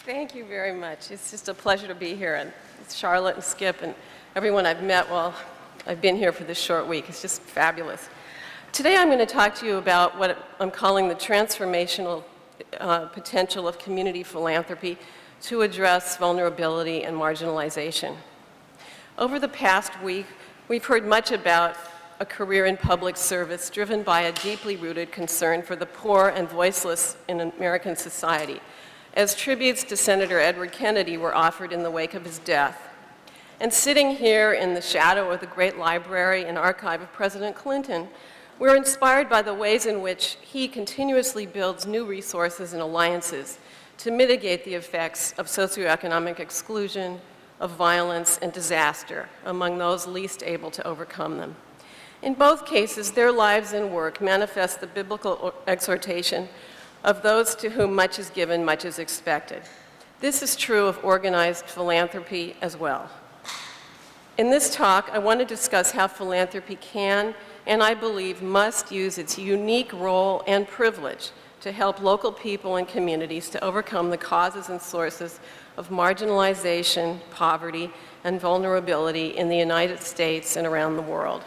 Thank you very much. It's just a pleasure to be here, and Charlotte and Skip and everyone I've met while I've been here for this short week. It's just fabulous. Today I'm going to talk to you about what I'm calling the transformational potential of community philanthropy to address vulnerability and marginalization. Over the past week, we've heard much about a career in public service driven by a deeply rooted concern for the poor and voiceless in American society, as tributes to Senator Edward Kennedy were offered in the wake of his death. And sitting here in the shadow of the great library and archive of President Clinton, we're inspired by the ways in which he continuously builds new resources and alliances to mitigate the effects of socioeconomic exclusion, of violence and disaster among those least able to overcome them. In both cases, their lives and work manifest the biblical exhortation of those to whom much is given, much is expected. This is true of organized philanthropy as well. In this talk, I want to discuss how philanthropy can, and I believe must, use its unique role and privilege to help local people and communities to overcome the causes and sources of marginalization, poverty, and vulnerability in the United States and around the world.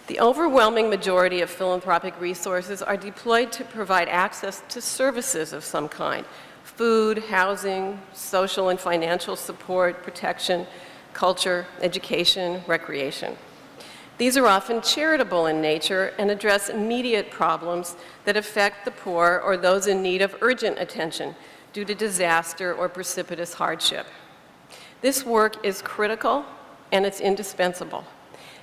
The overwhelming majority of philanthropic resources are deployed to provide access to services of some kind: food, housing, social and financial support, protection, culture, education, recreation. These are often charitable in nature and address immediate problems that affect the poor or those in need of urgent attention due to disaster or precipitous hardship. This work is critical and it's indispensable.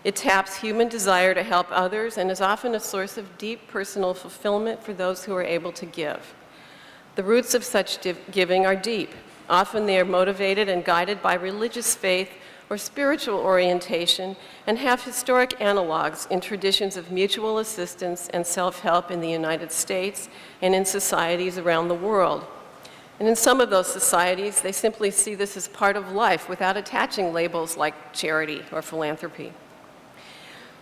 It taps human desire to help others and is often a source of deep personal fulfillment for those who are able to give. The roots of such giving are deep. Often they are motivated and guided by religious faith or spiritual orientation and have historic analogs in traditions of mutual assistance and self-help in the United States and in societies around the world. And in some of those societies, they simply see this as part of life without attaching labels like charity or philanthropy.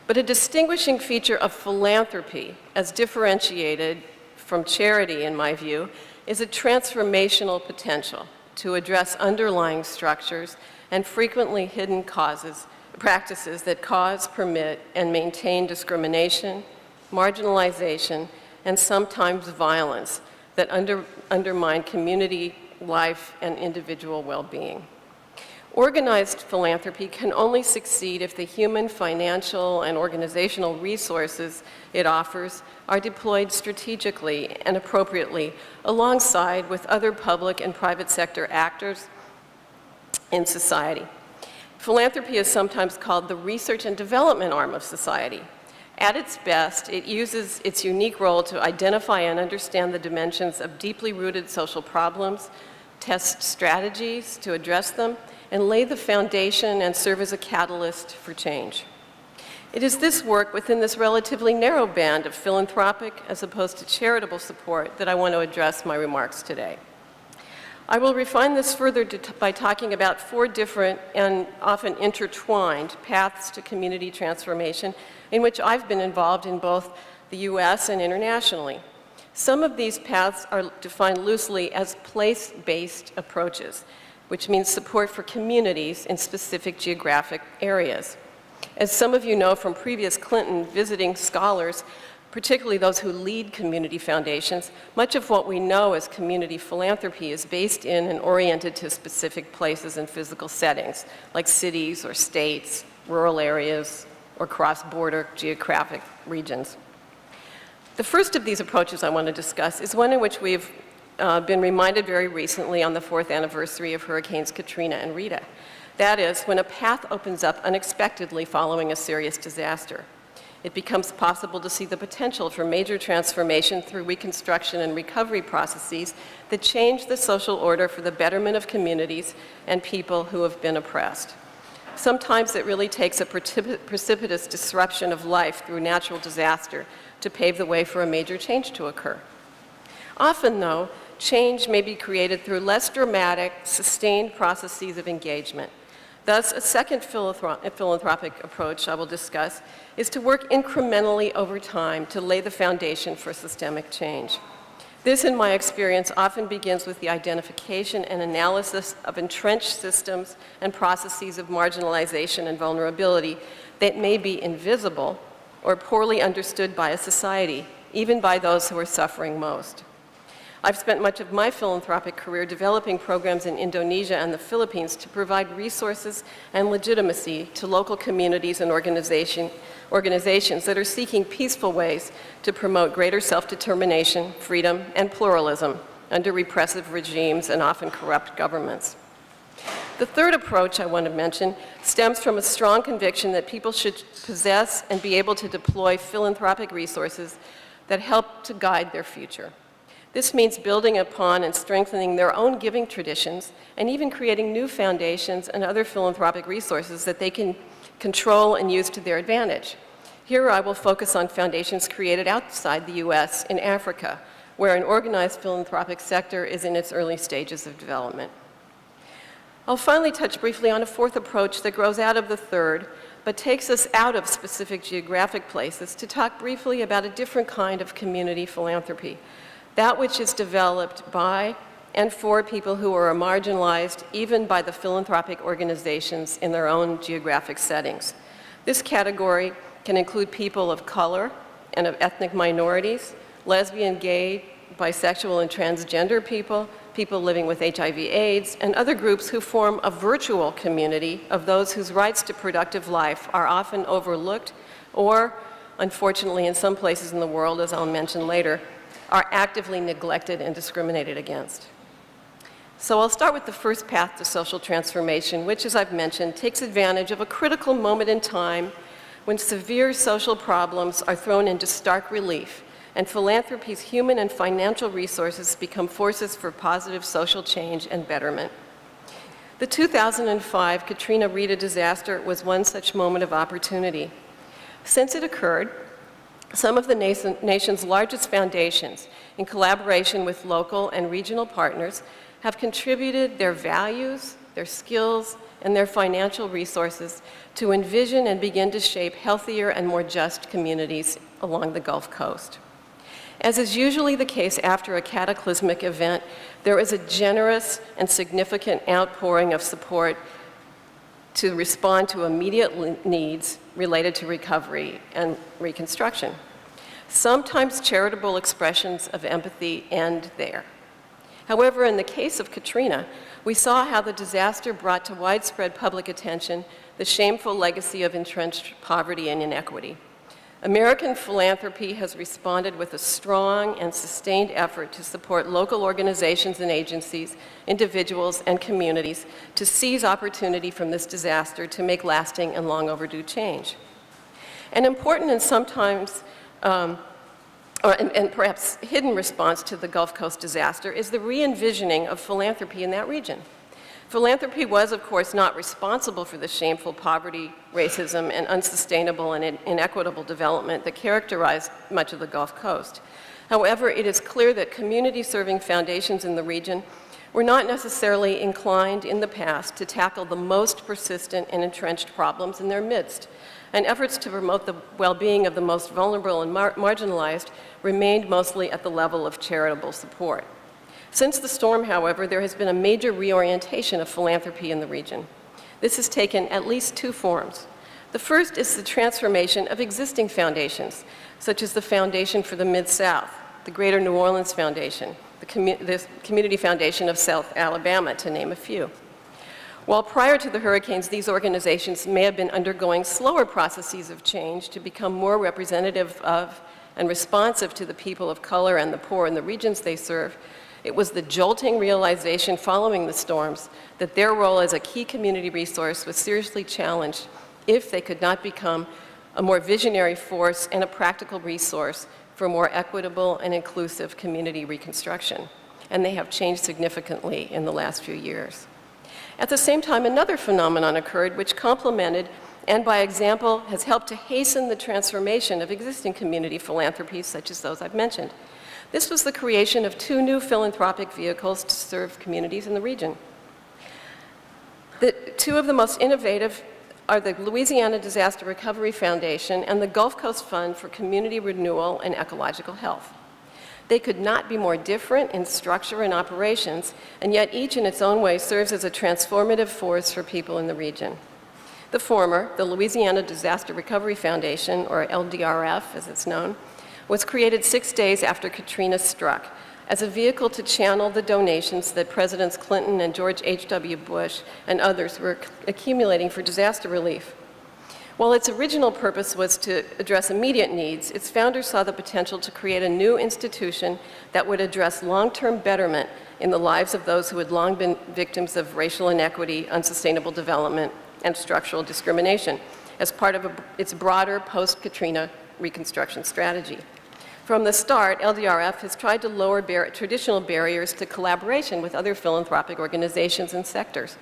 But a distinguishing feature of philanthropy, as differentiated from charity in my view, is a transformational potential to address underlying structures and frequently hidden practices that cause, permit, and maintain discrimination, marginalization, and sometimes violence that undermine community life and individual well-being. Organized philanthropy can only succeed if the human, financial, and organizational resources it offers are deployed strategically and appropriately alongside with other public and private sector actors in society. Philanthropy is sometimes called the research and development arm of society. At its best, it uses its unique role to identify and understand the dimensions of deeply rooted social problems, test strategies to address them, and lay the foundation and serve as a catalyst for change. It is this work within this relatively narrow band of philanthropic as opposed to charitable support that I want to address my remarks today. I will refine this further by talking about 4 different and often intertwined paths to community transformation in which I've been involved in both the US and internationally. Some of these paths are defined loosely as place-based approaches, which means support for communities in specific geographic areas. As some of you know from previous Clinton visiting scholars, particularly those who lead community foundations, much of what we know as community philanthropy is based in and oriented to specific places and physical settings, like cities or states, rural areas, or cross-border geographic regions. The first of these approaches I want to discuss is one in which we've been reminded very recently on the 4th anniversary of Hurricanes Katrina and Rita. That is, when a path opens up unexpectedly following a serious disaster. It becomes possible to see the potential for major transformation through reconstruction and recovery processes that change the social order for the betterment of communities and people who have been oppressed. Sometimes it really takes a precipitous disruption of life through natural disaster to pave the way for a major change to occur. Often, though, change may be created through less dramatic, sustained processes of engagement. Thus, a second philanthropic approach I will discuss is to work incrementally over time to lay the foundation for systemic change. This, in my experience, often begins with the identification and analysis of entrenched systems and processes of marginalization and vulnerability that may be invisible or poorly understood by a society, even by those who are suffering most. I've spent much of my philanthropic career developing programs in Indonesia and the Philippines to provide resources and legitimacy to local communities and organizations that are seeking peaceful ways to promote greater self-determination, freedom, and pluralism under repressive regimes and often corrupt governments. The third approach I want to mention stems from a strong conviction that people should possess and be able to deploy philanthropic resources that help to guide their future. This means building upon and strengthening their own giving traditions and even creating new foundations and other philanthropic resources that they can control and use to their advantage. Here I will focus on foundations created outside the US in Africa, where an organized philanthropic sector is in its early stages of development. I'll finally touch briefly on a fourth approach that grows out of the third, but takes us out of specific geographic places to talk briefly about a different kind of community philanthropy, that which is developed by and for people who are marginalized even by the philanthropic organizations in their own geographic settings. This category can include people of color and of ethnic minorities, lesbian, gay, bisexual, and transgender people, people living with HIV/AIDS, and other groups who form a virtual community of those whose rights to productive life are often overlooked or, unfortunately, in some places in the world, as I'll mention later, are actively neglected and discriminated against. So I'll start with the first path to social transformation, which, as I've mentioned, takes advantage of a critical moment in time when severe social problems are thrown into stark relief and philanthropy's human and financial resources become forces for positive social change and betterment. The 2005 Katrina Rita disaster was one such moment of opportunity. Since it occurred, some of the nation's largest foundations, in collaboration with local and regional partners, have contributed their values, their skills, and their financial resources to envision and begin to shape healthier and more just communities along the Gulf Coast. As is usually the case after a cataclysmic event, there is a generous and significant outpouring of support to respond to immediate needs related to recovery and reconstruction. Sometimes charitable expressions of empathy end there. However, in the case of Katrina, we saw how the disaster brought to widespread public attention the shameful legacy of entrenched poverty and inequity. American philanthropy has responded with a strong and sustained effort to support local organizations and agencies, individuals, and communities to seize opportunity from this disaster to make lasting and long overdue change. An important and sometimes, and perhaps hidden response to the Gulf Coast disaster is the re-envisioning of philanthropy in that region. Philanthropy was, of course, not responsible for the shameful poverty, racism, and unsustainable and inequitable development that characterized much of the Gulf Coast. However, it is clear that community-serving foundations in the region were not necessarily inclined in the past to tackle the most persistent and entrenched problems in their midst, and efforts to promote the well-being of the most vulnerable and marginalized remained mostly at the level of charitable support. Since the storm, however, there has been a major reorientation of philanthropy in the region. This has taken at least two forms. The first is the transformation of existing foundations, such as the Foundation for the Mid-South, the Greater New Orleans Foundation, the Community Foundation of South Alabama, to name a few. While prior to the hurricanes, these organizations may have been undergoing slower processes of change to become more representative of and responsive to the people of color and the poor in the regions they serve, it was the jolting realization following the storms that their role as a key community resource was seriously challenged if they could not become a more visionary force and a practical resource for more equitable and inclusive community reconstruction. And they have changed significantly in the last few years. At the same time, another phenomenon occurred which complemented and by example has helped to hasten the transformation of existing community philanthropies such as those I've mentioned. This was the creation of two new philanthropic vehicles to serve communities in the region. The two of the most innovative are the Louisiana Disaster Recovery Foundation and the Gulf Coast Fund for Community Renewal and Ecological Health. They could not be more different in structure and operations, and yet each in its own way serves as a transformative force for people in the region. The former, the Louisiana Disaster Recovery Foundation, or LDRF as it's known, was created 6 days after Katrina struck as a vehicle to channel the donations that Presidents Clinton and George H.W. Bush and others were accumulating for disaster relief. While its original purpose was to address immediate needs, its founders saw the potential to create a new institution that would address long-term betterment in the lives of those who had long been victims of racial inequity, unsustainable development, and structural discrimination as part of its broader post-Katrina reconstruction strategy. From the start, LDRF has tried to lower traditional barriers to collaboration with other philanthropic organizations and sectors.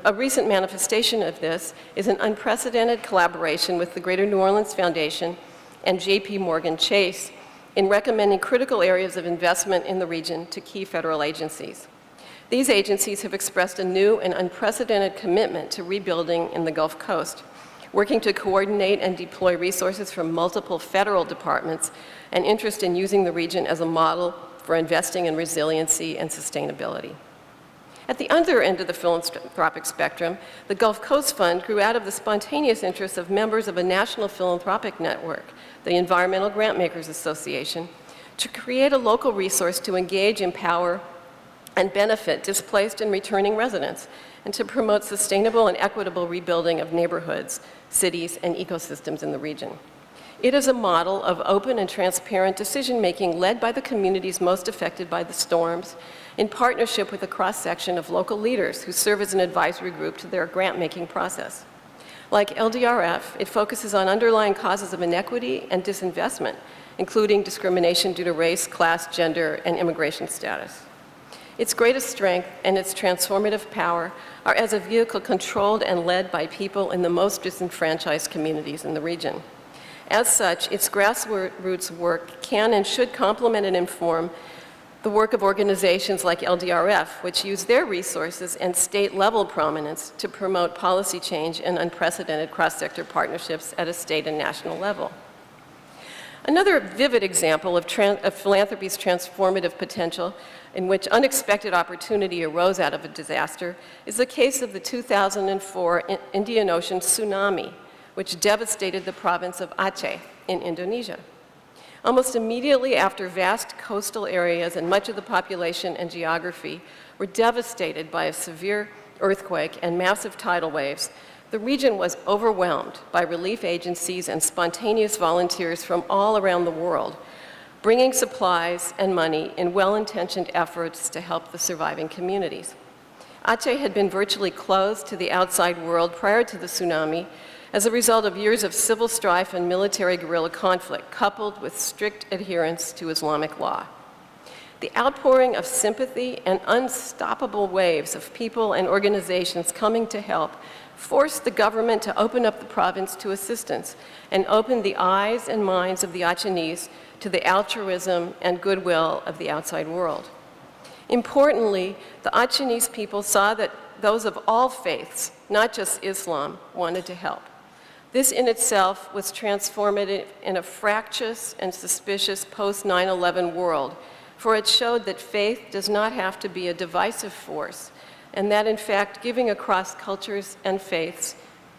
A recent manifestation of this is an unprecedented collaboration with the Greater New Orleans Foundation and J.P. Morgan Chase in recommending critical areas of investment in the region to key federal agencies. These agencies have expressed a new and unprecedented commitment to rebuilding in the Gulf Coast, working to coordinate and deploy resources from multiple federal departments, and interest in using the region as a model for investing in resiliency and sustainability. At the other end of the philanthropic spectrum, the Gulf Coast Fund grew out of the spontaneous interests of members of a national philanthropic network, the Environmental Grantmakers Association, to create a local resource to engage, empower, and benefit displaced and returning residents, and to promote sustainable and equitable rebuilding of neighborhoods, cities, and ecosystems in the region. It is a model of open and transparent decision-making led by the communities most affected by the storms, in partnership with a cross-section of local leaders who serve as an advisory group to their grant-making process. Like LDRF, it focuses on underlying causes of inequity and disinvestment, including discrimination due to race, class, gender, and immigration status. Its greatest strength and its transformative power are as a vehicle controlled and led by people in the most disenfranchised communities in the region. As such, its grassroots work can and should complement and inform the work of organizations like LDRF, which use their resources and state-level prominence to promote policy change and unprecedented cross-sector partnerships at a state and national level. Another vivid example of philanthropy's transformative potential in which unexpected opportunity arose out of a disaster is the case of the 2004 Indian Ocean tsunami, which devastated the province of Aceh in Indonesia. Almost immediately after vast coastal areas and much of the population and geography were devastated by a severe earthquake and massive tidal waves, the region was overwhelmed by relief agencies and spontaneous volunteers from all around the world, bringing supplies and money in well-intentioned efforts to help the surviving communities. Aceh had been virtually closed to the outside world prior to the tsunami as a result of years of civil strife and military guerrilla conflict, coupled with strict adherence to Islamic law. The outpouring of sympathy and unstoppable waves of people and organizations coming to help forced the government to open up the province to assistance and open the eyes and minds of the Acehnese to the altruism and goodwill of the outside world. Importantly, the Acehnese people saw that those of all faiths, not just Islam, wanted to help. This in itself was transformative in a fractious and suspicious post-9/11 world, for it showed that faith does not have to be a divisive force, and that in fact giving across cultures and faiths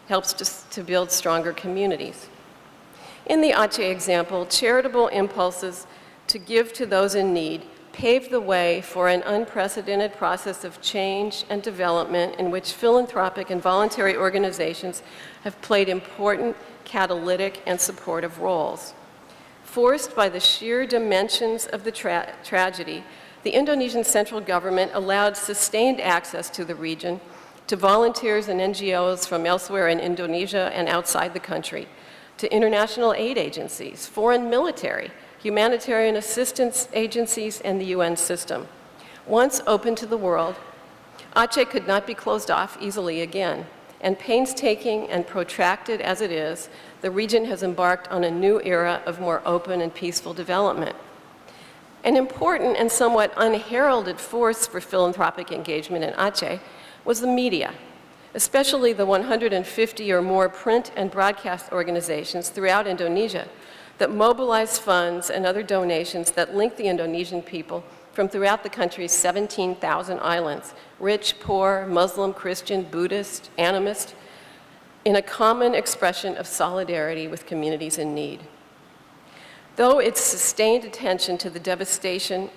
helps to build stronger communities. In the Aceh example, charitable impulses to give to those in need paved the way for an unprecedented process of change and development in which philanthropic and voluntary organizations have played important catalytic and supportive roles. Forced by the sheer dimensions of the tragedy, the Indonesian central government allowed sustained access to the region to volunteers and NGOs from elsewhere in Indonesia and outside the country, to international aid agencies, foreign military, humanitarian assistance agencies, and the UN system. Once open to the world, Aceh could not be closed off easily again, and painstaking and protracted as it is, the region has embarked on a new era of more open and peaceful development. An important and somewhat unheralded force for philanthropic engagement in Aceh was the media, especially the 150 or more print and broadcast organizations throughout Indonesia that mobilize funds and other donations that link the Indonesian people from throughout the country's 17,000 islands, rich, poor, Muslim, Christian, Buddhist, animist, in a common expression of solidarity with communities in need. Though its sustained attention to the devastation,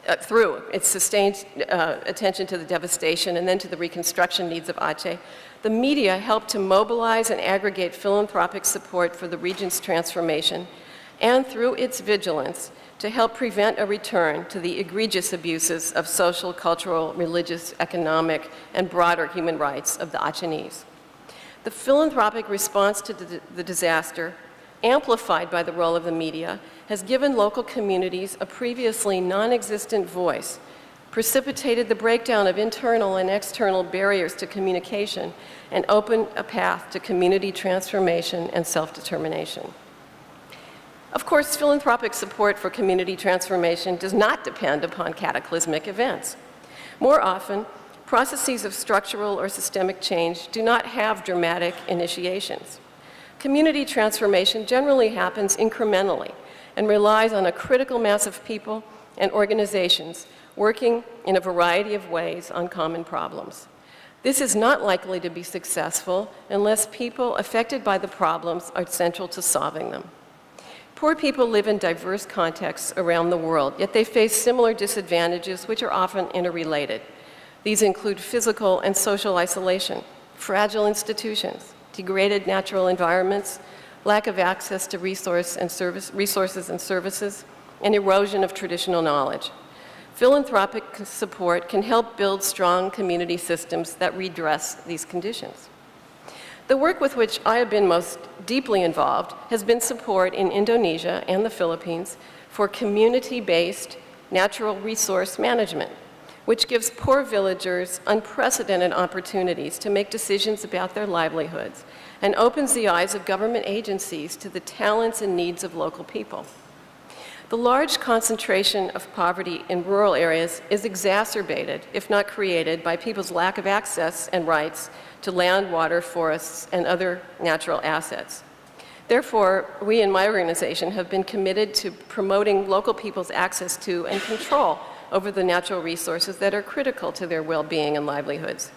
attention to the devastation and then to the reconstruction needs of Aceh, the media helped to mobilize and aggregate philanthropic support for the region's transformation, and through its vigilance, to help prevent a return to the egregious abuses of social, cultural, religious, economic, and broader human rights of the Acehnese. The philanthropic response to the disaster, amplified by the role of the media, has given local communities a previously non-existent voice, precipitated the breakdown of internal and external barriers to communication, and opened a path to community transformation and self-determination. Of course, philanthropic support for community transformation does not depend upon cataclysmic events. More often, processes of structural or systemic change do not have dramatic initiations. Community transformation generally happens incrementally and relies on a critical mass of people and organizations working in a variety of ways on common problems. This is not likely to be successful unless people affected by the problems are central to solving them. Poor people live in diverse contexts around the world, yet they face similar disadvantages which are often interrelated. These include physical and social isolation, fragile institutions, degraded natural environments, lack of access to resources and services, and erosion of traditional knowledge. Philanthropic support can help build strong community systems that redress these conditions. The work with which I have been most deeply involved has been support in Indonesia and the Philippines for community-based natural resource management, which gives poor villagers unprecedented opportunities to make decisions about their livelihoods and opens the eyes of government agencies to the talents and needs of local people. The large concentration of poverty in rural areas is exacerbated, if not created, by people's lack of access and rights to land, water, forests, and other natural assets. Therefore, we in my organization have been committed to promoting local people's access to and control over the natural resources that are critical to their well-being and livelihoods.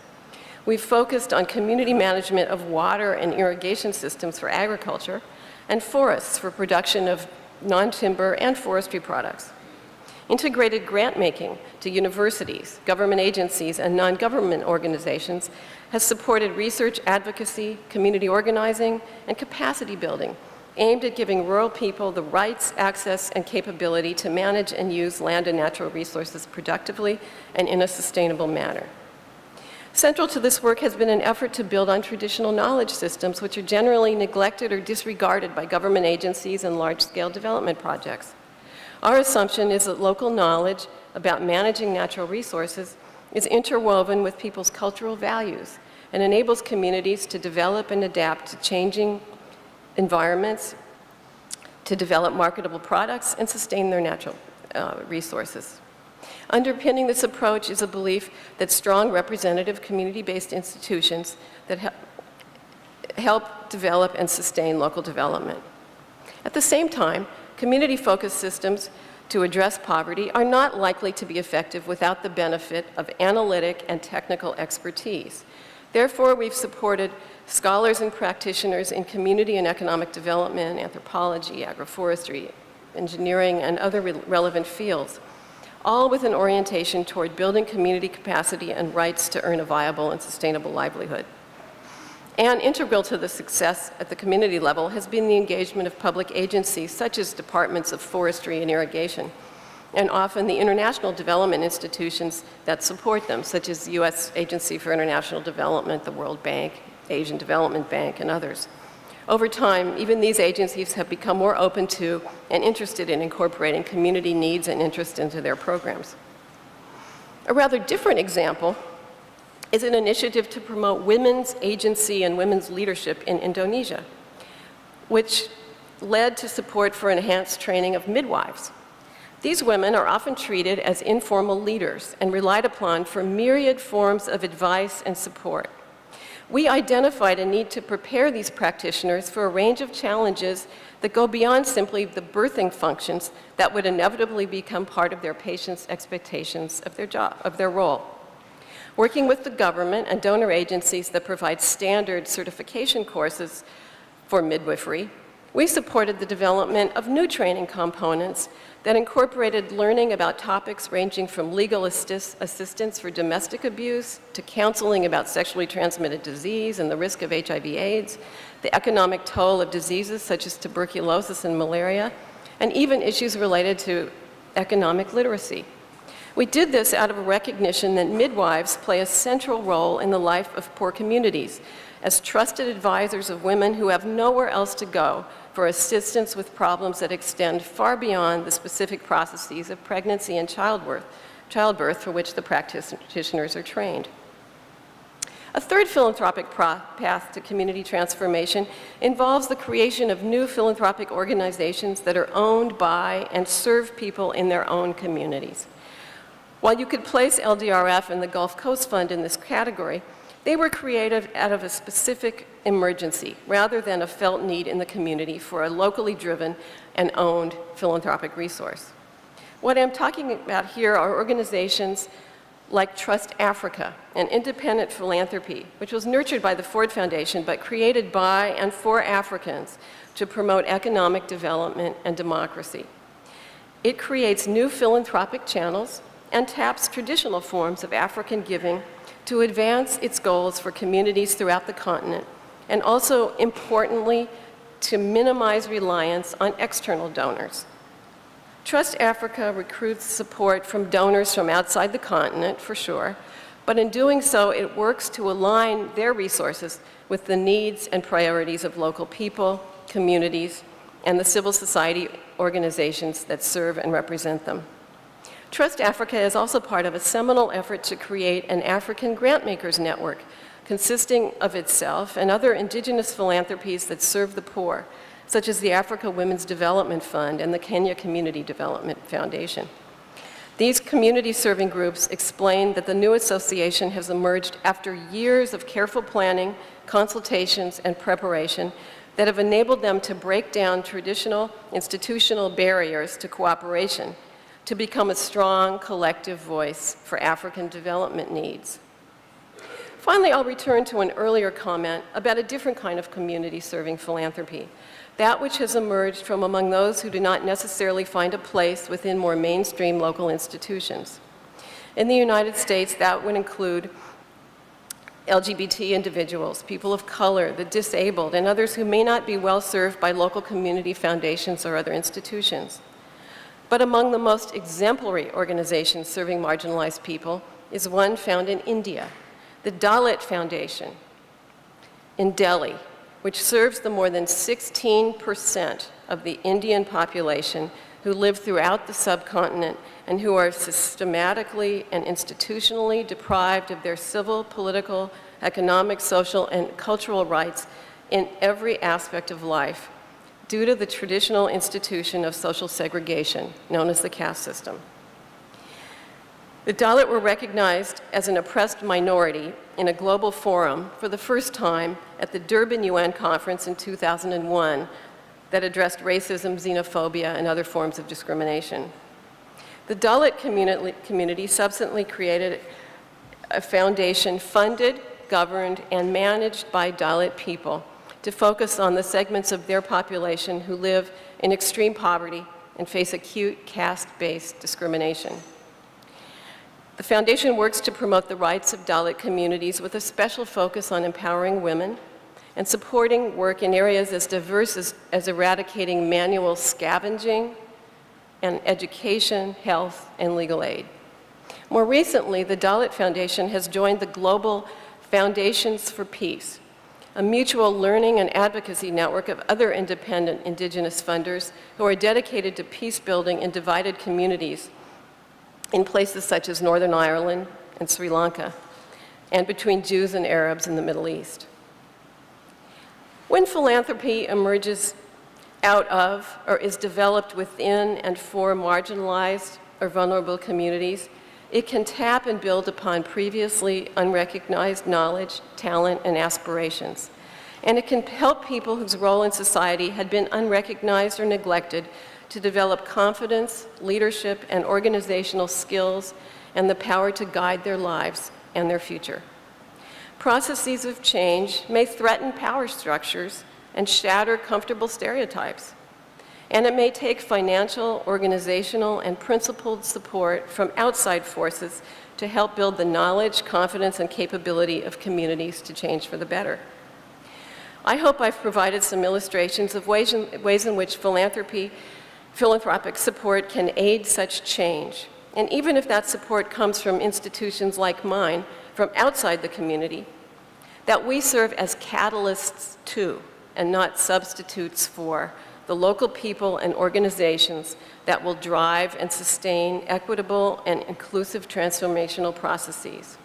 We've focused on community management of water and irrigation systems for agriculture and forests for production of non-timber and forestry products. Integrated grant making to universities, government agencies, and non-government organizations has supported research, advocacy, community organizing, and capacity building aimed at giving rural people the rights, access, and capability to manage and use land and natural resources productively and in a sustainable manner. Central to this work has been an effort to build on traditional knowledge systems which are generally neglected or disregarded by government agencies and large-scale development projects. Our assumption is that local knowledge about managing natural resources is interwoven with people's cultural values and enables communities to develop and adapt to changing environments, to develop marketable products, and sustain their natural resources. Underpinning this approach is a belief that strong representative community-based institutions that help develop and sustain local development. At the same time, community-focused systems to address poverty are not likely to be effective without the benefit of analytic and technical expertise. Therefore, we've supported scholars and practitioners in community and economic development, anthropology, agroforestry, engineering, and other relevant fields, all with an orientation toward building community capacity and rights to earn a viable and sustainable livelihood. And integral to the success at the community level has been the engagement of public agencies such as departments of forestry and irrigation, and often the international development institutions that support them, such as the U.S. Agency for International Development, the World Bank, Asian Development Bank, and others. Over time, even these agencies have become more open to and interested in incorporating community needs and interests into their programs. A rather different example is an initiative to promote women's agency and women's leadership in Indonesia, which led to support for enhanced training of midwives. These women are often treated as informal leaders and relied upon for myriad forms of advice and support. We identified a need to prepare these practitioners for a range of challenges that go beyond simply the birthing functions that would inevitably become part of their patients' expectations of their job, of their role. Working with the government and donor agencies that provide standard certification courses for midwifery, we supported the development of new training components that incorporated learning about topics ranging from legal assistance for domestic abuse to counseling about sexually transmitted disease and the risk of HIV/AIDS, the economic toll of diseases such as tuberculosis and malaria, and even issues related to economic literacy. We did this out of a recognition that midwives play a central role in the life of poor communities as trusted advisors of women who have nowhere else to go for assistance with problems that extend far beyond the specific processes of pregnancy and childbirth for which the practitioners are trained. A third philanthropic path to community transformation involves the creation of new philanthropic organizations that are owned by and serve people in their own communities. While you could place LDRF and the Gulf Coast Fund in this category, they were created out of a specific emergency rather than a felt need in the community for a locally driven and owned philanthropic resource. What I'm talking about here are organizations like Trust Africa, an independent philanthropy, which was nurtured by the Ford Foundation but created by and for Africans to promote economic development and democracy. It creates new philanthropic channels and taps traditional forms of African giving to advance its goals for communities throughout the continent, and also, importantly, to minimize reliance on external donors. Trust Africa recruits support from donors from outside the continent, for sure, but in doing so, it works to align their resources with the needs and priorities of local people, communities, and the civil society organizations that serve and represent them. Trust Africa is also part of a seminal effort to create an African grantmakers network consisting of itself and other indigenous philanthropies that serve the poor, such as the Africa Women's Development Fund and the Kenya Community Development Foundation. These community-serving groups explain that the new association has emerged after years of careful planning, consultations, and preparation that have enabled them to break down traditional institutional barriers to cooperation to become a strong collective voice for African development needs. Finally, I'll return to an earlier comment about a different kind of community-serving philanthropy, that which has emerged from among those who do not necessarily find a place within more mainstream local institutions. In the United States, that would include LGBT individuals, people of color, the disabled, and others who may not be well served by local community foundations or other institutions. But among the most exemplary organizations serving marginalized people is one found in India, the Dalit Foundation in Delhi, which serves the more than 16% of the Indian population who live throughout the subcontinent and who are systematically and institutionally deprived of their civil, political, economic, social, and cultural rights in every aspect of life, due to the traditional institution of social segregation, known as the caste system. The Dalit were recognized as an oppressed minority in a global forum for the first time at the Durban UN conference in 2001 that addressed racism, xenophobia, and other forms of discrimination. The Dalit community subsequently created a foundation funded, governed, and managed by Dalit people to focus on the segments of their population who live in extreme poverty and face acute caste-based discrimination. The foundation works to promote the rights of Dalit communities with a special focus on empowering women and supporting work in areas as diverse as eradicating manual scavenging and education, health, and legal aid. More recently, the Dalit Foundation has joined the Global Foundations for Peace, a mutual learning and advocacy network of other independent indigenous funders who are dedicated to peace building in divided communities in places such as Northern Ireland and Sri Lanka, and between Jews and Arabs in the Middle East. When philanthropy emerges out of or is developed within and for marginalized or vulnerable communities, It can tap and build upon previously unrecognized knowledge, talent, and aspirations. And it can help people whose role in society had been unrecognized or neglected to develop confidence, leadership, and organizational skills, and the power to guide their lives and their future. Processes of change may threaten power structures and shatter comfortable stereotypes. And it may take financial, organizational, and principled support from outside forces to help build the knowledge, confidence, and capability of communities to change for the better. I hope I've provided some illustrations of ways in which philanthropic support can aid such change. And even if that support comes from institutions like mine, from outside the community, that we serve as catalysts to, and not substitutes for, the local people and organizations that will drive and sustain equitable and inclusive transformational processes.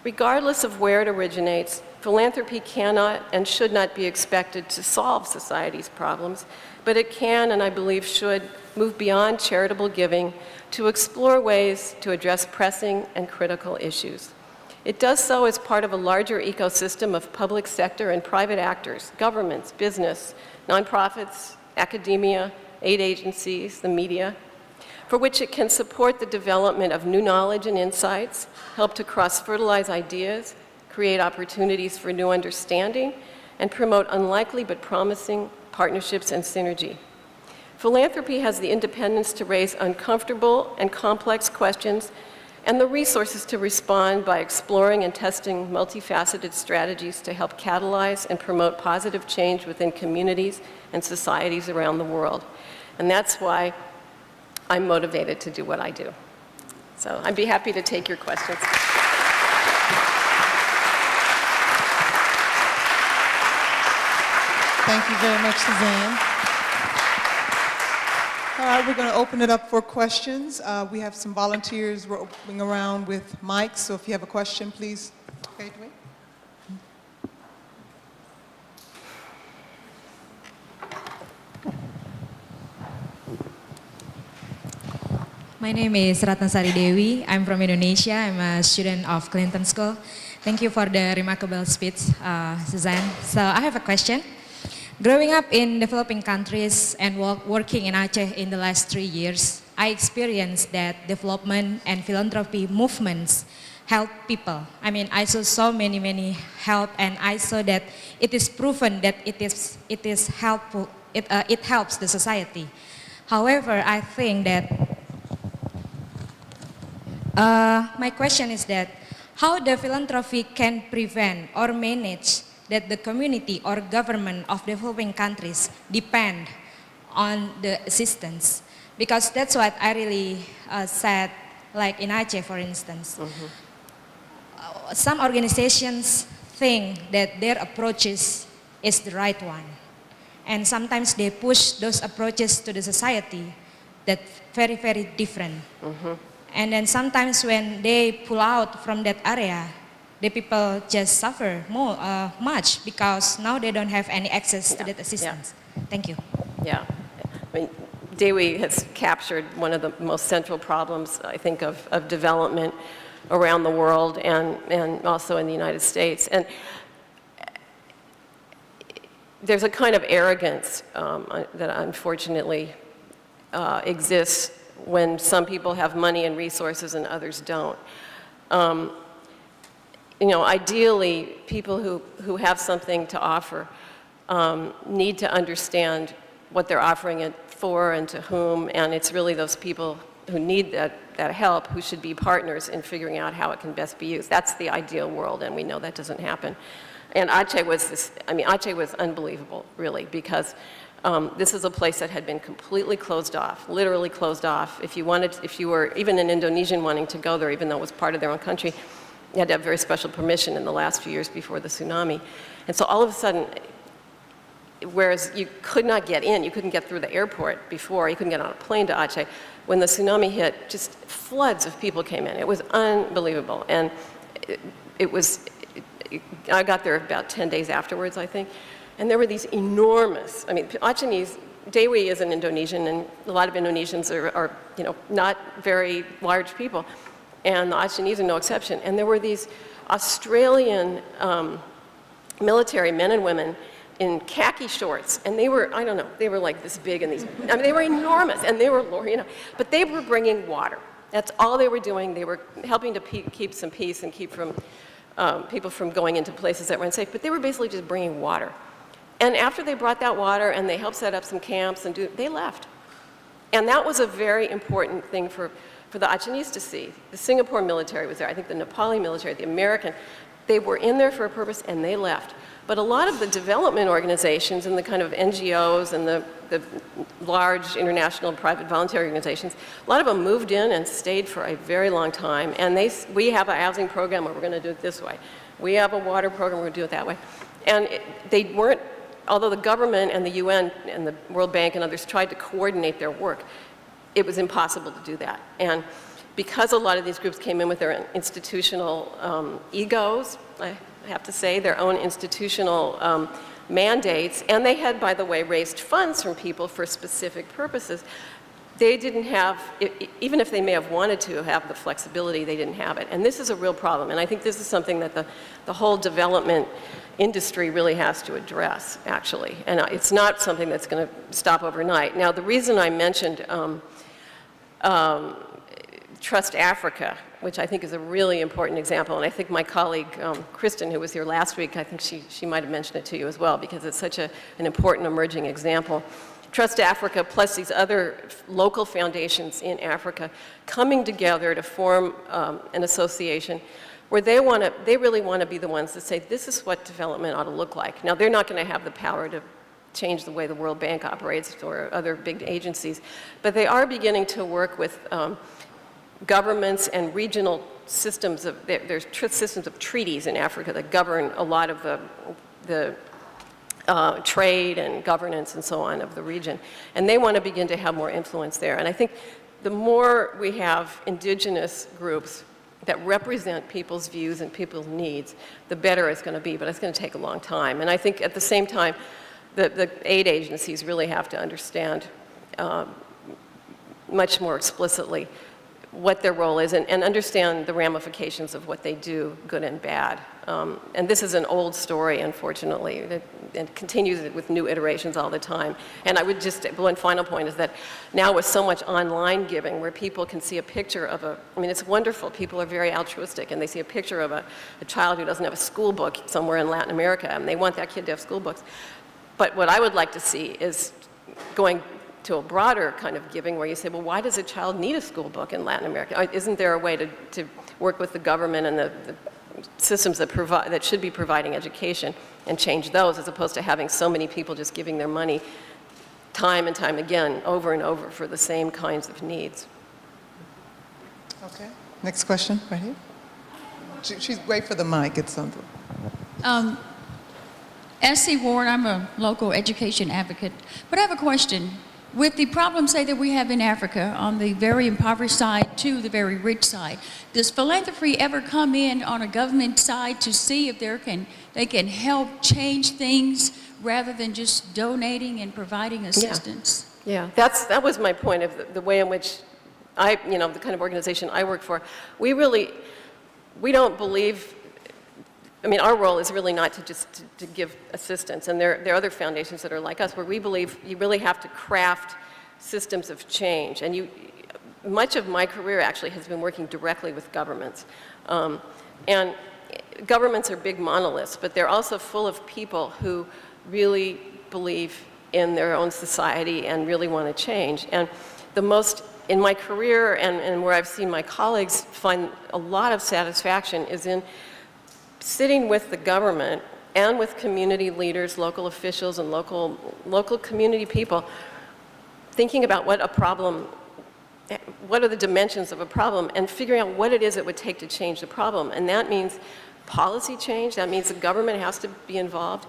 Regardless of where it originates, philanthropy cannot and should not be expected to solve society's problems, but it can, and I believe should, move beyond charitable giving to explore ways to address pressing and critical issues. It does so as part of a larger ecosystem of public sector and private actors, governments, business, nonprofits, academia, aid agencies, the media, for which it can support the development of new knowledge and insights, help to cross-fertilize ideas, create opportunities for new understanding, and promote unlikely but promising partnerships and synergy. Philanthropy has the independence to raise uncomfortable and complex questions and the resources to respond by exploring and testing multifaceted strategies to help catalyze and promote positive change within communities and societies around the world. And that's why I'm motivated to do what I do. So I'd be happy to take your questions. Thank you very much, Suzanne. All right, we're going to open it up for questions. We have some volunteers roaming around with mics, so if you have a question, please fade away. My name is Ratnasari Dewi. I'm from Indonesia. I'm a student of Clinton School. Thank you for the remarkable speech, Suzanne. So I have a question. Growing up in developing countries and working in Aceh in the last 3 years, I experienced that development and philanthropy movements help people. I mean, I saw so many help, and I saw that it is proven that it is helpful. It helps the society. However, I think that my question is that how the philanthropy can prevent or manage that the community or government of developing countries depend on the assistance, because that's what I really said, like in Aceh, for instance. Some organizations think that their approaches is the right one, and sometimes they push those approaches to the society that very different. And then sometimes when they pull out from that area, the people just suffer much because now they don't have any access to that assistance. Thank you. Yeah. I mean, Dewi has captured one of the most central problems, I think, of development around the world and also in the United States. And there's a kind of arrogance that unfortunately exists when some people have money and resources and others don't. Ideally, people who have something to offer need to understand what they're offering it for and to whom, and it's really those people who need that help who should be partners in figuring out how it can best be used. That's the ideal world, and we know that doesn't happen. And Aceh was unbelievable, really, because this is a place that had been completely closed off, literally closed off. If you were even an Indonesian wanting to go there, even though it was part of their own country, you had to have very special permission in the last few years before the tsunami. And so all of a sudden, whereas you could not get in, you couldn't get through the airport before, you couldn't get on a plane to Aceh, when the tsunami hit, just floods of people came in. It was unbelievable. And I got there about 10 days afterwards, I think, and there were these enormous, Acehnese, Dewi is an Indonesian, and a lot of Indonesians are not very large people. and the Achinese are no exception. And there were these Australian military men and women in khaki shorts, and they were, I don't know, they were like this big, and these, I mean, they were enormous, and they were, you know, but they were bringing water. That's all they were doing. They were helping to keep some peace and keep from people from going into places that were unsafe, but they were basically just bringing water. And after they brought that water and they helped set up some camps and they left. And that was a very important thing for the Achinese to see. The Singapore military was there. I think the Nepali military, the American, they were in there for a purpose and they left. But a lot of the development organizations and the kind of NGOs and the large international private voluntary organizations, a lot of them moved in and stayed for a very long time. And we have a housing program where we're going to do it this way. We have a water program, we're going to do it that way. And they weren't, although the government and the UN and the World Bank and others tried to coordinate their work, it was impossible to do that. And because a lot of these groups came in with their institutional egos, I have to say, their own institutional mandates, and they had, by the way, raised funds from people for specific purposes, they didn't have, even if they may have wanted to have the flexibility, they didn't have it. And this is a real problem, and I think this is something that the whole development industry really has to address, actually. And it's not something that's going to stop overnight. Now, the reason I mentioned Trust Africa, which I think is a really important example, and I think my colleague Kristen, who was here last week, I think she might have mentioned it to you as well, because it's such an important emerging example. Trust Africa plus these other local foundations in Africa coming together to form an association where they really want to be the ones to say, this is what development ought to look like. Now, they're not going to have the power to change the way the World Bank operates or other big agencies, but they are beginning to work with governments and regional systems there's systems of treaties in Africa that govern a lot of the trade and governance and so on of the region. And they want to begin to have more influence there. And I think the more we have indigenous groups that represent people's views and people's needs, the better it's going to be, but it's going to take a long time. And I think at the same time, the aid agencies really have to understand much more explicitly what their role is and understand the ramifications of what they do, good and bad. And this is an old story, unfortunately. It continues with new iterations all the time. And I would just, one final point is that now with so much online giving where people can see a picture of I mean, it's wonderful. People are very altruistic and they see a picture of a child who doesn't have a school book somewhere in Latin America and they want that kid to have school books. But what I would like to see is going to a broader kind of giving where you say, well, why does a child need a school book in Latin America? Isn't there a way to work with the government and the systems that should be providing education and change those as opposed to having so many people just giving their money time and time again, over and over for the same kinds of needs? Okay. Next question, right here. She's wait for the mic. It's something. S.C. Ward, I'm a local education advocate, but I have a question. With the problems, say, that we have in Africa, on the very impoverished side to the very rich side, does philanthropy ever come in on a government side to see if they can help change things rather than just donating and providing assistance? Yeah, that was my point of the way in which the kind of organization I work for. We don't believe, I mean, our role is really not to just to give assistance, and there are other foundations that are like us where we believe you really have to craft systems of change. And much of my career actually has been working directly with governments. And governments are big monoliths, but they're also full of people who really believe in their own society and really want to change. And in my career and where I've seen my colleagues find a lot of satisfaction is in sitting with the government and with community leaders, local officials, and local community people, thinking about what are the dimensions of a problem, and figuring out what it is it would take to change the problem. And that means policy change, that means the government has to be involved.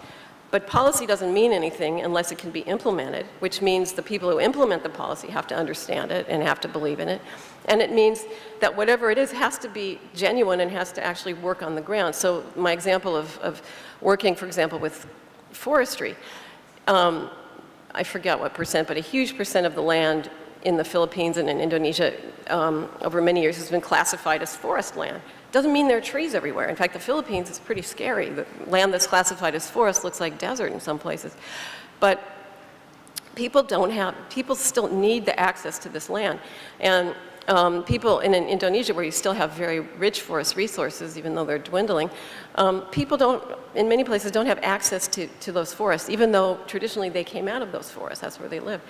But policy doesn't mean anything unless it can be implemented, which means the people who implement the policy have to understand it and have to believe in it. And it means that whatever it is has to be genuine and has to actually work on the ground. So my example of working, for example, with forestry, I forget what percent, but a huge percent of the land in the Philippines and in Indonesia over many years has been classified as forest land. Doesn't mean there are trees everywhere. In fact, the Philippines is pretty scary. The land that's classified as forest looks like desert in some places. But people still need the access to this land. And people in Indonesia, where you still have very rich forest resources, even though they're dwindling, people in many places don't have access to those forests, even though traditionally they came out of those forests. That's where they live.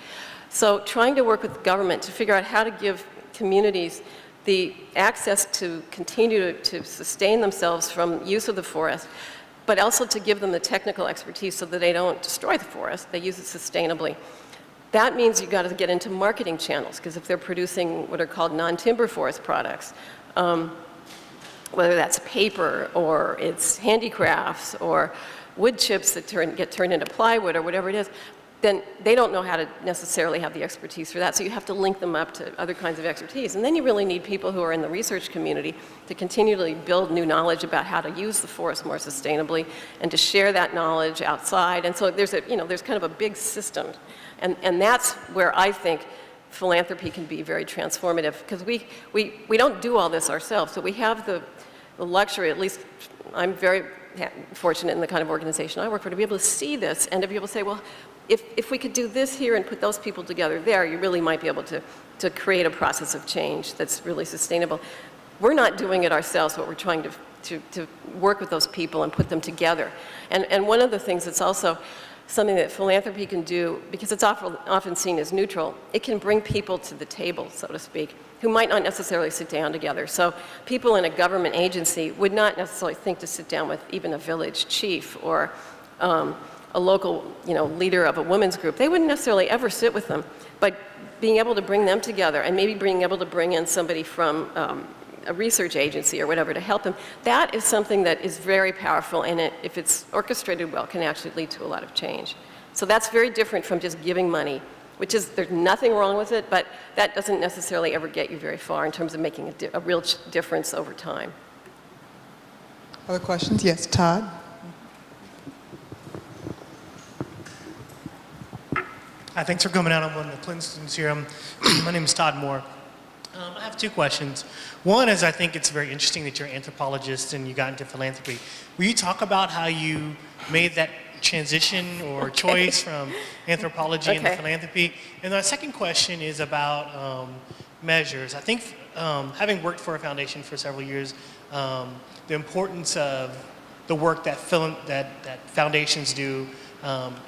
So trying to work with the government to figure out how to give communities the access to continue to sustain themselves from use of the forest, but also to give them the technical expertise so that they don't destroy the forest, they use it sustainably. That means you've got to get into marketing channels, because if they're producing what are called non-timber forest products, whether that's paper or it's handicrafts or wood chips that get turned into plywood or whatever it is, then they don't know how to necessarily have the expertise for that. So you have to link them up to other kinds of expertise. And then you really need people who are in the research community to continually build new knowledge about how to use the forest more sustainably and to share that knowledge outside. And so there's kind of a big system. And that's where I think philanthropy can be very transformative, because we don't do all this ourselves. So we have the luxury, at least I'm very fortunate in the kind of organization I work for, to be able to see this and to be able to say, well, if we could do this here and put those people together there, you really might be able to create a process of change that's really sustainable. We're not doing it ourselves, but we're trying to work with those people and put them together. And one of the things that's also something that philanthropy can do, because it's often seen as neutral, it can bring people to the table, so to speak, who might not necessarily sit down together. So people in a government agency would not necessarily think to sit down with even a village chief or a local, leader of a women's group. They wouldn't necessarily ever sit with them, but being able to bring them together and maybe being able to bring in somebody from a research agency or whatever to help them, that is something that is very powerful, and if it's orchestrated well, can actually lead to a lot of change. So that's very different from just giving money, which is, there's nothing wrong with it, but that doesn't necessarily ever get you very far in terms of making a real difference over time. Other questions? Yes, Todd? Hi, thanks for coming out. I'm one of the Clinton students here. My name is Todd Moore. I have two questions. One is, I think it's very interesting that you're an anthropologist and you got into philanthropy. Will you talk about how you made that transition or choice from anthropology into philanthropy? And my second question is about measures. I think having worked for a foundation for several years, the importance of the work that foundations do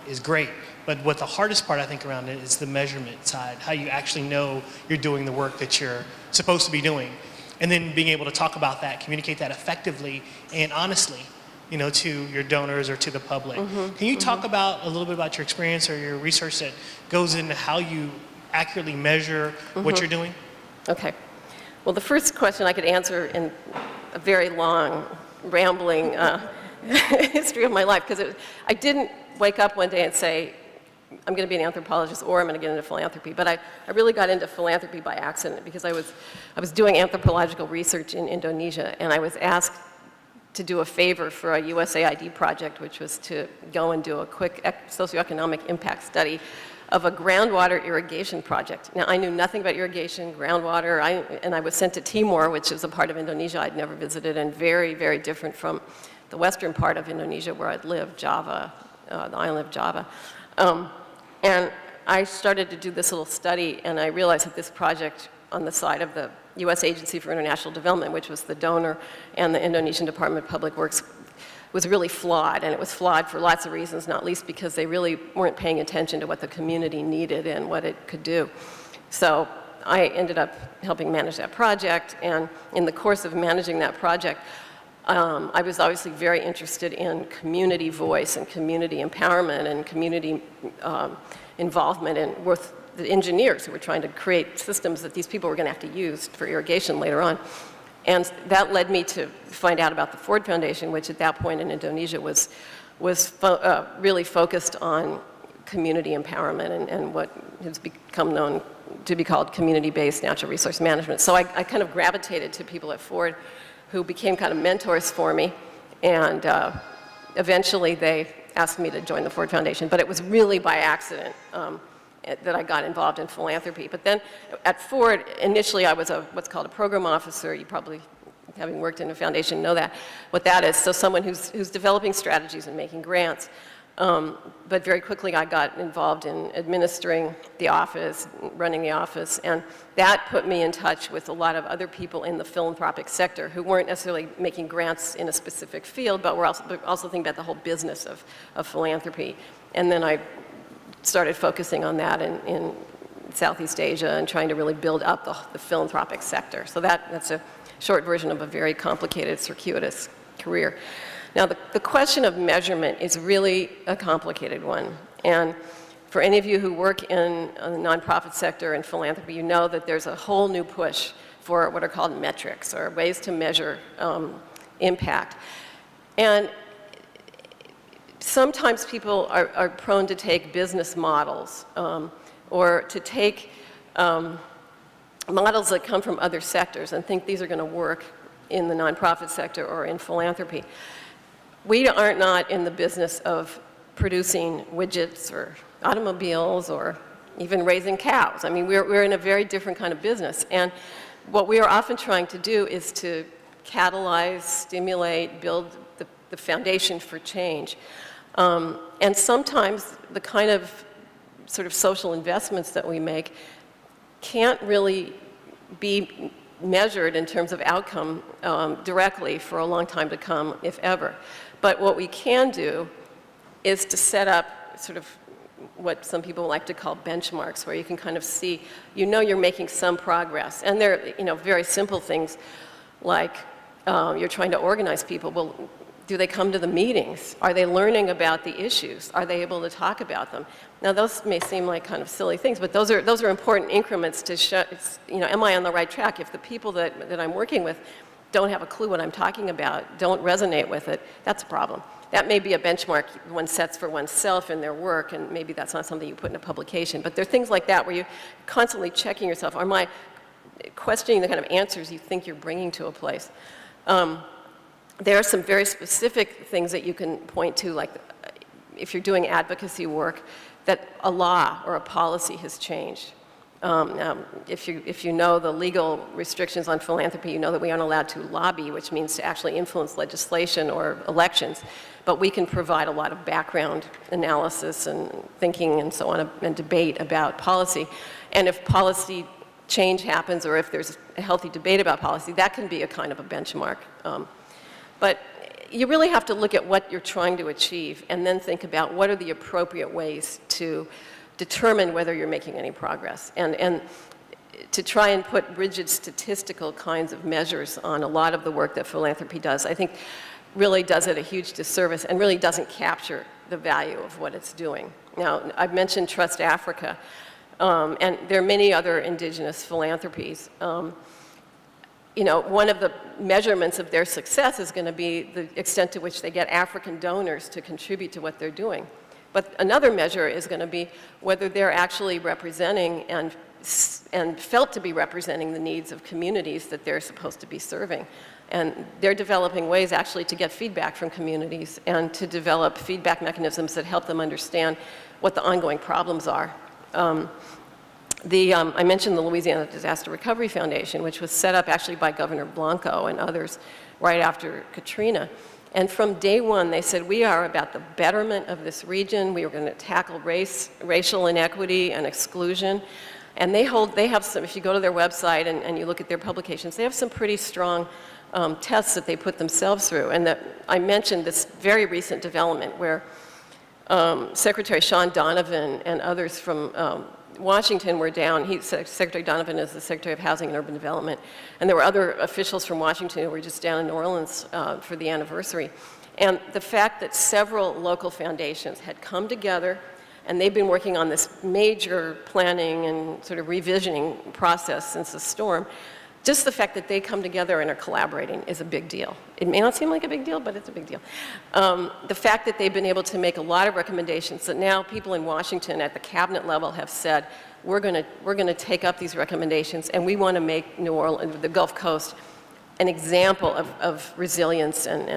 is great. But what the hardest part, I think, around it is the measurement side, how you actually know you're doing the work that you're supposed to be doing. And then being able to talk about that, communicate that effectively and honestly, to your donors or to the public. Can you talk about a little bit about your experience or your research that goes into how you accurately measure what you're doing? Okay. Well, the first question I could answer in a very long, rambling history of my life, because I didn't wake up one day and say, I'm going to be an anthropologist or I'm going to get into philanthropy. But I really got into philanthropy by accident, because I was doing anthropological research in Indonesia, and I was asked to do a favor for a USAID project, which was to go and do a quick socioeconomic impact study of a groundwater irrigation project. Now, I knew nothing about irrigation, groundwater, and I was sent to Timor, which is a part of Indonesia I'd never visited, and very, very different from the western part of Indonesia where I'd lived, Java, the island of Java. And I started to do this little study, and I realized that this project on the side of the U.S. Agency for International Development, which was the donor, and the Indonesian Department of Public Works, was really flawed. And it was flawed for lots of reasons, not least because they really weren't paying attention to what the community needed and what it could do. So I ended up helping manage that project, and in the course of managing that project, I was obviously very interested in community voice and community empowerment and community involvement, and with the engineers who were trying to create systems that these people were going to have to use for irrigation later on. And that led me to find out about the Ford Foundation, which at that point in Indonesia was really focused on community empowerment and what has become known to be called community-based natural resource management. So I kind of gravitated to people at Ford who became kind of mentors for me, and eventually they asked me to join the Ford Foundation, but it was really by accident. that I got involved in philanthropy. But then at Ford, initially I was what's called a program officer. You probably, having worked in a foundation, know what that is. So someone who's developing strategies and making grants. But very quickly I got involved in administering the office, running the office, and that put me in touch with a lot of other people in the philanthropic sector who weren't necessarily making grants in a specific field, but were also thinking about the whole business of philanthropy. And then I started focusing on that in Southeast Asia and trying to really build up the philanthropic sector. So that's a short version of a very complicated, circuitous career. Now, the question of measurement is really a complicated one. And for any of you who work in the nonprofit sector and philanthropy, you know that there's a whole new push for what are called metrics, or ways to measure impact. And sometimes people are prone to take business models or to take models that come from other sectors and think these are going to work in the nonprofit sector or in philanthropy. We are not in the business of producing widgets or automobiles or even raising cows. I mean, we're in a very different kind of business. And what we are often trying to do is to catalyze, stimulate, build the foundation for change. And sometimes the kind of sort of social investments that we make can't really be measured in terms of outcome directly for a long time to come, if ever. But what we can do is to set up sort of what some people like to call benchmarks, where you can kind of see, you know, you're making some progress. And they're, you know, very simple things like you're trying to organize people. Well, do they come to the meetings? Are they learning about the issues? Are they able to talk about them? Now, those may seem like kind of silly things, but those are important increments to show, you know, am I on the right track? If the people that I'm working with don't have a clue what I'm talking about, don't resonate with it, that's a problem. That may be a benchmark one sets for oneself in their work, and maybe that's not something you put in a publication. But there are things like that where you're constantly checking yourself. Am I questioning the kind of answers you think you're bringing to a place? There are some very specific things that you can point to, like if you're doing advocacy work, that a law or a policy has changed. If you know the legal restrictions on philanthropy, you know that we aren't allowed to lobby, which means to actually influence legislation or elections. But we can provide a lot of background analysis and thinking and so on, and debate about policy. And if policy change happens, or if there's a healthy debate about policy, that can be a kind of a benchmark. But you really have to look at what you're trying to achieve and then think about what are the appropriate ways to determine whether you're making any progress. And to try and put rigid statistical kinds of measures on a lot of the work that philanthropy does, I think really does it a huge disservice and really doesn't capture the value of what it's doing. Now, I've mentioned Trust Africa, and there are many other indigenous philanthropies. You know, one of the measurements of their success is going to be the extent to which they get African donors to contribute to what they're doing. But another measure is going to be whether they're actually representing and felt to be representing the needs of communities that they're supposed to be serving. And they're developing ways actually to get feedback from communities and to develop feedback mechanisms that help them understand what the ongoing problems are. I mentioned the Louisiana Disaster Recovery Foundation, which was set up actually by Governor Blanco and others right after Katrina. And from day one, they said, we are about the betterment of this region. We are going to tackle racial inequity and exclusion. And they have some, if you go to their website and you look at their publications, they have some pretty strong tests that they put themselves through. And that I mentioned this very recent development where Secretary Sean Donovan and others from Washington were down. Secretary Donovan is the Secretary of Housing and Urban Development. And there were other officials from Washington who were just down in New Orleans for the anniversary. And the fact that several local foundations had come together, and they've been working on this major planning and sort of revisioning process since the storm, just the fact that they come together and are collaborating is a big deal. It may not seem like a big deal, but it's a big deal. The fact that they've been able to make a lot of recommendations that now people in Washington at the cabinet level have said, we're going to take up these recommendations and we want to make New Orleans, the Gulf Coast, an example of resilience and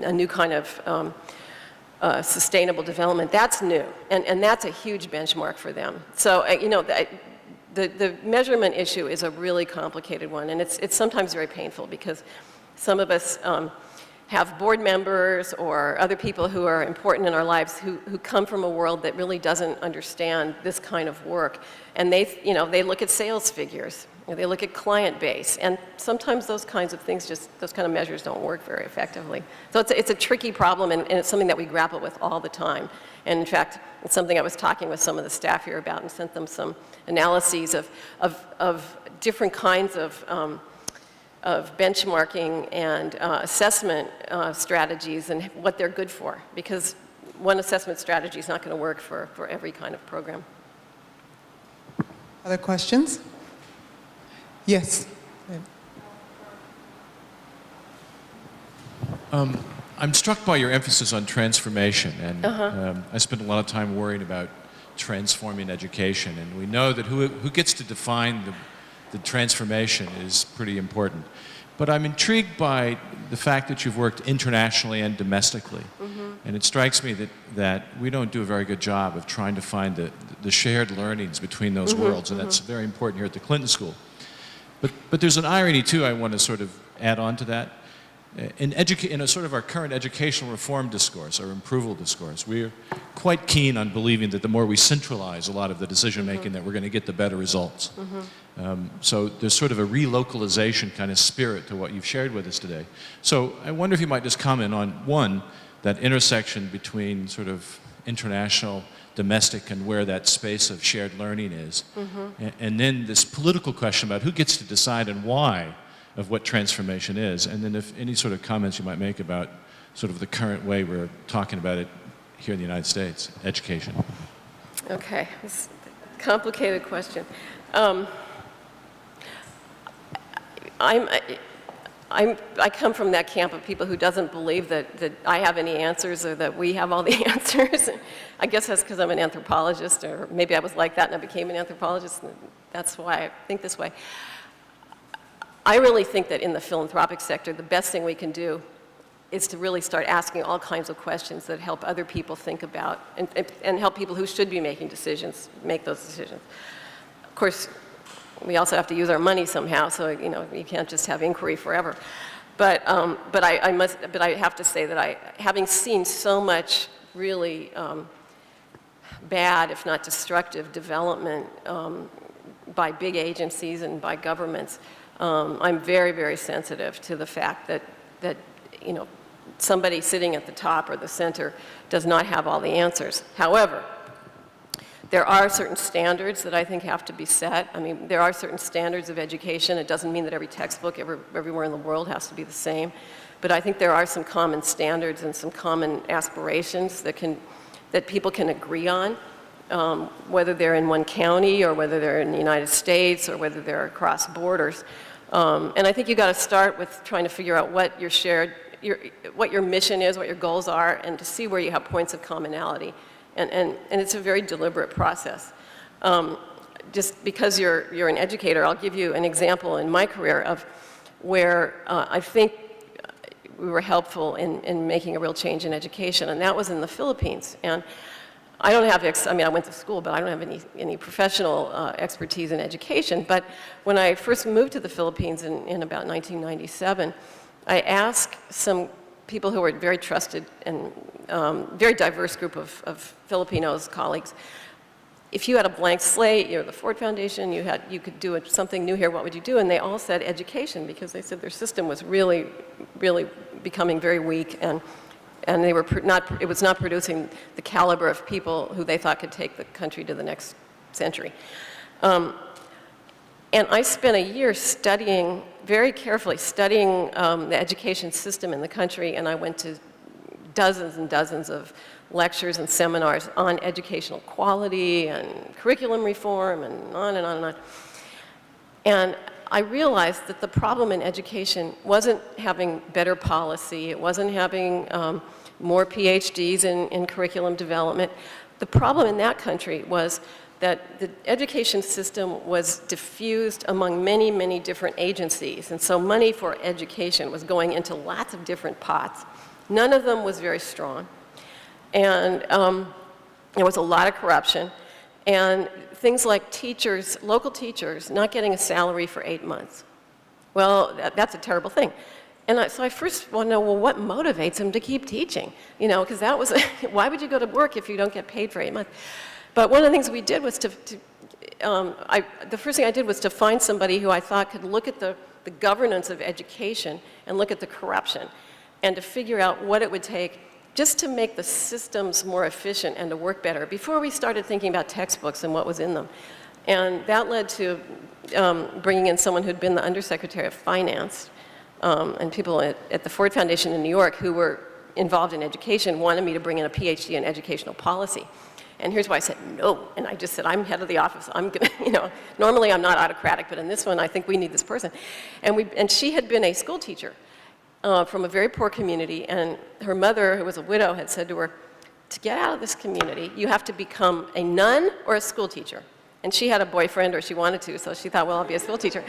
a new kind of sustainable development, that's new, and that's a huge benchmark for them. So, the measurement issue is a really complicated one, and it's sometimes very painful because some of us have board members or other people who are important in our lives who come from a world that really doesn't understand this kind of work, and they look at sales figures, they look at client base, and sometimes those kinds of things, those kind of measures don't work very effectively. So it's a tricky problem, and it's something that we grapple with all the time. And in fact, it's something I was talking with some of the staff here about and sent them some analyses of different kinds of benchmarking and assessment strategies and what they're good for, because one assessment strategy is not going to work for every kind of program. Other questions? Yes. I'm struck by your emphasis on transformation, and I spend a lot of time worrying about transforming education, and we know that who gets to define the transformation is pretty important. But I'm intrigued by the fact that you've worked internationally and domestically, and it strikes me that we don't do a very good job of trying to find the shared learnings between those worlds, and that's very important here at the Clinton School. But there's an irony, too, I want to sort of add on to that. In a sort of our current educational reform discourse, or approval discourse, we're quite keen on believing that the more we centralize a lot of the decision-making, that we're going to get the better results. So there's sort of a relocalization kind of spirit to what you've shared with us today. So I wonder if you might just comment on, one, that intersection between sort of international, domestic, and where that space of shared learning is. And then this political question about who gets to decide and why of what transformation is, and then if any sort of comments you might make about sort of the current way we're talking about it here in the United States, education. Okay, it's a complicated question. I come from that camp of people who doesn't believe that I have any answers or that we have all the answers. I guess that's because I'm an anthropologist, or maybe I was like that and I became an anthropologist, and that's why I think this way. I really think that in the philanthropic sector, the best thing we can do is to really start asking all kinds of questions that help other people think about and help people who should be making decisions make those decisions. Of course, we also have to use our money somehow, so you can't just have inquiry forever. But I have to say that having seen so much really bad, if not destructive, development by big agencies and by governments, I'm very, very sensitive to the fact that somebody sitting at the top or the center does not have all the answers. However, there are certain standards that I think have to be set. I mean, there are certain standards of education. It doesn't mean that every textbook everywhere in the world has to be the same. But I think there are some common standards and some common aspirations that people can agree on, whether they're in one county or whether they're in the United States or whether they're across borders. And I think you've got to start with trying to figure out what what your mission is, what your goals are, and to see where you have points of commonality. And it's a very deliberate process. Just because you're an educator, I'll give you an example in my career of where I think we were helpful in making a real change in education, and that was in the Philippines. And I don't have, I went to school, but I don't have any professional expertise in education. But when I first moved to the Philippines in about 1997, I asked some people who were very trusted and very diverse group of Filipinos, colleagues, if you had a blank slate, you're the Ford Foundation, you could do something new here, what would you do? And they all said education, because they said their system was really, really becoming very weak, and it was not producing the caliber of people who they thought could take the country to the next century. And I spent a year studying, very carefully studying the education system in the country, and I went to dozens and dozens of lectures and seminars on educational quality and curriculum reform and on and on and on. And I realized that the problem in education wasn't having better policy, it wasn't having more PhDs in curriculum development. The problem in that country was that the education system was diffused among many, many different agencies. And so money for education was going into lots of different pots. None of them was very strong. And there was a lot of corruption. And things like teachers, local teachers, not getting a salary for 8 months. Well, that's a terrible thing. And so I first want to know, well, what motivates them to keep teaching? You know, because that was, why would you go to work if you don't get paid for 8 months? But one of the things we did was the first thing I did was to find somebody who I thought could look at the governance of education and look at the corruption and to figure out what it would take just to make the systems more efficient and to work better before we started thinking about textbooks and what was in them. And that led to bringing in someone who'd been the Undersecretary of Finance, and people at the Ford Foundation in New York who were involved in education wanted me to bring in a PhD in educational policy. And here's why I said no. And I just said, I'm head of the office. I'm going to, you know, normally I'm not autocratic, but in this one, I think we need this person. And she had been a school teacher from a very poor community. And her mother, who was a widow, had said to her, to get out of this community, you have to become a nun or a school teacher. And she had a boyfriend, or she wanted to, so she thought, well, I'll be a school teacher.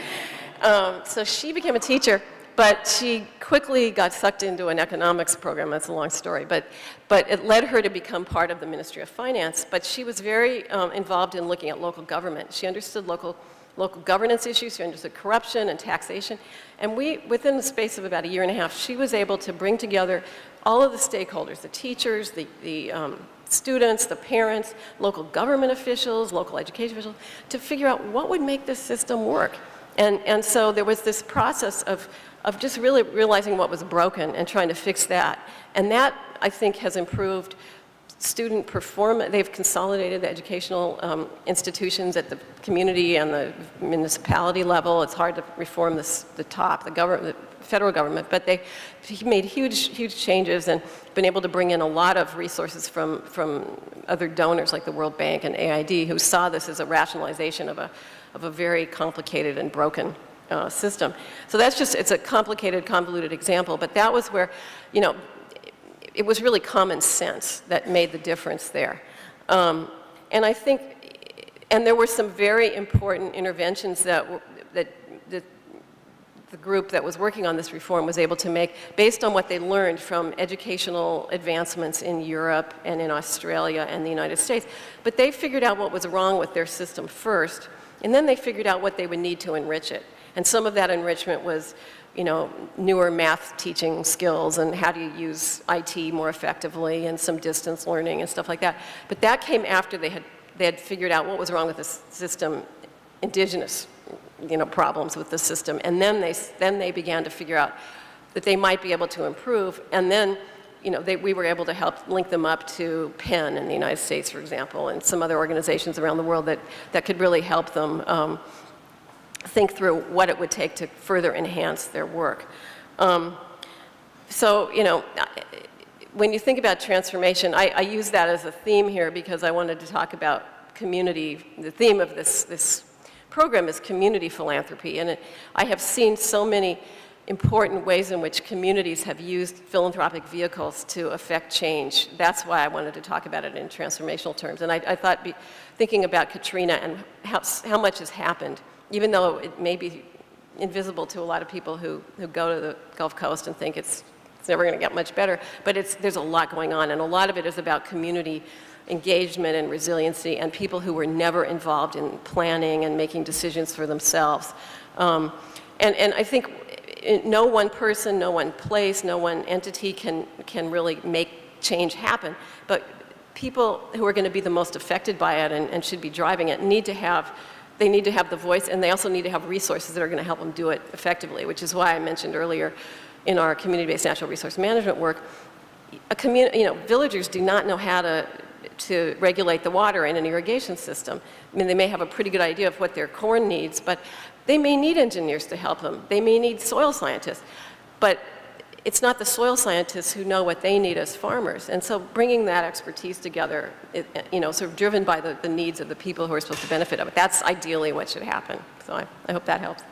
So she became a teacher. But she quickly got sucked into an economics program. That's a long story. But it led her to become part of the Ministry of Finance. But she was very involved in looking at local government. She understood local governance issues. She understood corruption and taxation. And within the space of about a year and a half, she was able to bring together all of the stakeholders, the teachers, the students, the parents, local government officials, local education officials, to figure out what would make this system work. And so there was this process of just really realizing what was broken and trying to fix that. And that, I think, has improved student performance. They've consolidated the educational institutions at the community and the municipality level. It's hard to reform the top, the federal government, but they made huge changes and been able to bring in a lot of resources from other donors like the World Bank and AID, who saw this as a rationalization of a very complicated and broken system. So that's just, it's a complicated, convoluted example, but that was where, you know, it was really common sense that made the difference there. And I think, and there were some very important interventions that the group that was working on this reform was able to make based on what they learned from educational advancements in Europe and in Australia and the United States. But they figured out what was wrong with their system first, and then they figured out what they would need to enrich it. And some of that enrichment was, you know, newer math teaching skills and how do you use IT more effectively and some distance learning and stuff like that. But that came after they had figured out what was wrong with the system, indigenous, you know, problems with the system. And then they began to figure out that they might be able to improve. And then, you know, we were able to help link them up to Penn in the United States, for example, and some other organizations around the world that could really help them think through what it would take to further enhance their work. So, you know, when you think about transformation, I use that as a theme here because I wanted to talk about community. The theme of this program is community philanthropy, and I have seen so many important ways in which communities have used philanthropic vehicles to affect change. That's why I wanted to talk about it in transformational terms. And I thought, thinking about Katrina and how much has happened, even though it may be invisible to a lot of people who go to the Gulf Coast and think it's never going to get much better, but there's a lot going on, and a lot of it is about community engagement and resiliency and people who were never involved in planning and making decisions for themselves. And I think no one person, no one place, no one entity can really make change happen, but people who are going to be the most affected by it and should be driving it need to have the voice, and they also need to have resources that are going to help them do it effectively, which is why I mentioned earlier in our community-based natural resource management work, villagers do not know how to regulate the water in an irrigation system. I mean, they may have a pretty good idea of what their corn needs, but they may need engineers to help them. They may need soil scientists, but it's not the soil scientists who know what they need as farmers. And so bringing that expertise together, sort of driven by the needs of the people who are supposed to benefit of it, that's ideally what should happen. So I hope that helps.